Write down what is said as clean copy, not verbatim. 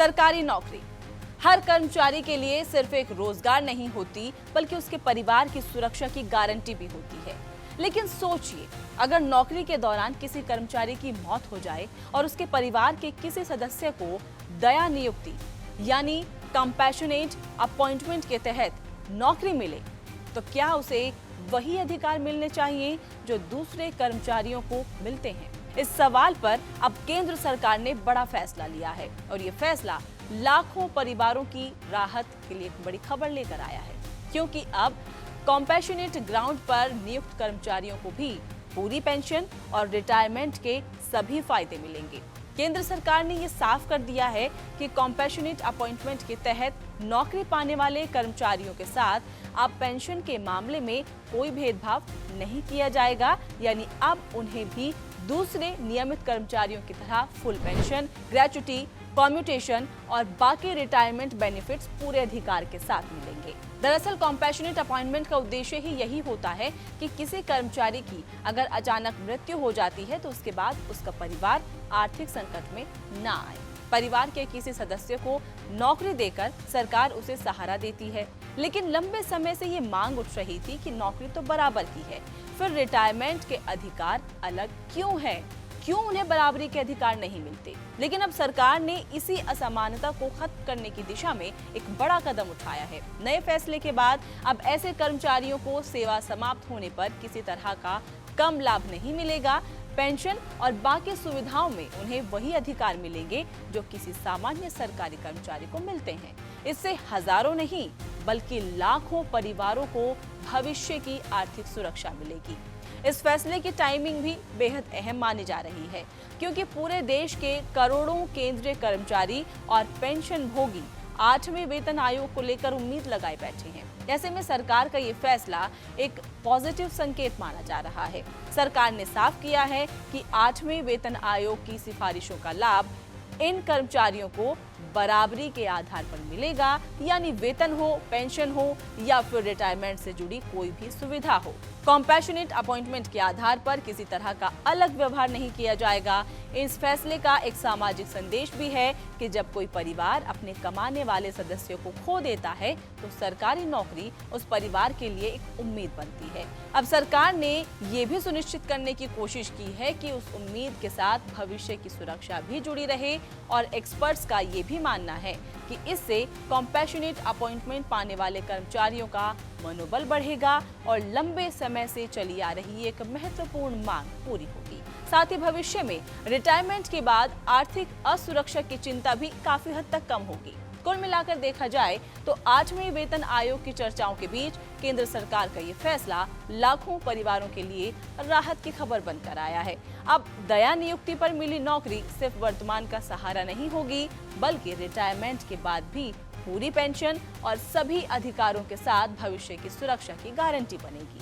सरकारी नौकरी हर कर्मचारी के लिए सिर्फ एक रोजगार नहीं होती, बल्कि उसके परिवार की सुरक्षा की गारंटी भी होती है। लेकिन सोचिए, अगर नौकरी के दौरान किसी कर्मचारी की मौत हो जाए और उसके परिवार के किसी सदस्य को दया नियुक्ति यानी कंपैशनेट अपॉइंटमेंट के तहत नौकरी मिले, तो क्या उसे वही अधिकार मिलने चाहिए जो दूसरे कर्मचारियों को मिलते हैं? इस सवाल पर अब केंद्र सरकार ने बड़ा फैसला लिया है और ये फैसला लाखों परिवारों की राहत के लिए एक बड़ी खबर लेकर आया है, क्योंकि अब कॉम्पैशनेट ग्राउंड पर नियुक्त कर्मचारियों को भी पूरी पेंशन और रिटायरमेंट के सभी फायदे मिलेंगे। केंद्र सरकार ने ये साफ कर दिया है कि कॉम्पैशनेट अपॉइंटमेंट के तहत नौकरी पाने वाले कर्मचारियों के साथ अब पेंशन के मामले में कोई भेदभाव नहीं किया जाएगा, यानी अब उन्हें भी दूसरे नियमित कर्मचारियों की तरह फुल पेंशन, ग्रेच्युटी, कम्यूटेशन और बाकी रिटायरमेंट बेनिफिट्स पूरे अधिकार के साथ मिलेंगे। दरअसल कॉम्पैशनेट अपॉइंटमेंट का उद्देश्य ही यही होता है कि किसी कर्मचारी की अगर अचानक मृत्यु हो जाती है तो उसके बाद उसका परिवार आर्थिक संकट में ना आए। परिवार के किसी सदस्य को नौकरी देकर सरकार उसे सहारा देती है, लेकिन लंबे समय से ये मांग उठ रही थी कि नौकरी तो बराबर की है, फिर रिटायरमेंट के अधिकार अलग क्यों है? क्यों उन्हें बराबरी के अधिकार नहीं मिलते? लेकिन अब सरकार ने इसी असमानता को खत्म करने की दिशा में एक बड़ा कदम उठाया है। नए फैसले के बाद अब ऐसे कर्मचारियों को सेवा समाप्त होने पर किसी तरह का कम लाभ नहीं मिलेगा। पेंशन और बाकी सुविधाओं में उन्हें वही अधिकार मिलेंगे जो किसी सामान्य सरकारी कर्मचारी को मिलते हैं। इससे हजारों नहीं बल्कि लाखों परिवारों को भविष्य की आर्थिक सुरक्षा मिलेगी। इस फैसले की टाइमिंग भी बेहद अहम मानी जा रही है, क्योंकि पूरे देश के करोड़ों केंद्रीय कर्मचारी और पेंशन भोगी 8वें वेतन आयोग को लेकर उम्मीद लगाए बैठे हैं। ऐसे में सरकार का ये फैसला एक पॉजिटिव संकेत माना जा रहा है। सरकार ने साफ किया है कि 8वें वेतन आयोग की सिफारिशों का लाभ इन कर्मचारियों को बराबरी के आधार पर मिलेगा, यानी वेतन हो, पेंशन हो या फिर रिटायरमेंट से जुड़ी कोई भी सुविधा हो। कॉम्पैशनेट अपॉइंटमेंट के आधार पर किसी तरह का अलग व्यवहार नहीं किया जाएगा। इस फैसले का एक सामाजिक संदेश भी है कि जब कोई परिवार अपने कमाने वाले सदस्यों को खो देता है तो सरकारी नौकरी उस परिवार के लिए एक उम्मीद बनती है। अब सरकार ने ये भी सुनिश्चित करने की कोशिश की है कि उस उम्मीद के साथ भविष्य की सुरक्षा भी जुड़ी रहे, और एक्सपर्ट्स का ये भी मानना है कि इससे कॉम्पैशनेट अपॉइंटमेंट पाने वाले कर्मचारियों का मनोबल बढ़ेगा और लंबे समय से चली आ रही एक महत्वपूर्ण मांग पूरी होगी। साथ ही भविष्य में रिटायरमेंट के बाद आर्थिक असुरक्षा की चिंता भी काफी हद तक कम होगी। कुल मिलाकर देखा जाए तो 8वें वेतन आयोग की चर्चाओं के बीच केंद्र सरकार का ये फैसला लाखों परिवारों के लिए राहत की खबर बनकर आया है। अब दया नियुक्ति पर मिली नौकरी सिर्फ वर्तमान का सहारा नहीं होगी, बल्कि रिटायरमेंट के बाद भी पूरी पेंशन और सभी अधिकारों के साथ भविष्य की सुरक्षा की गारंटी बनेगी।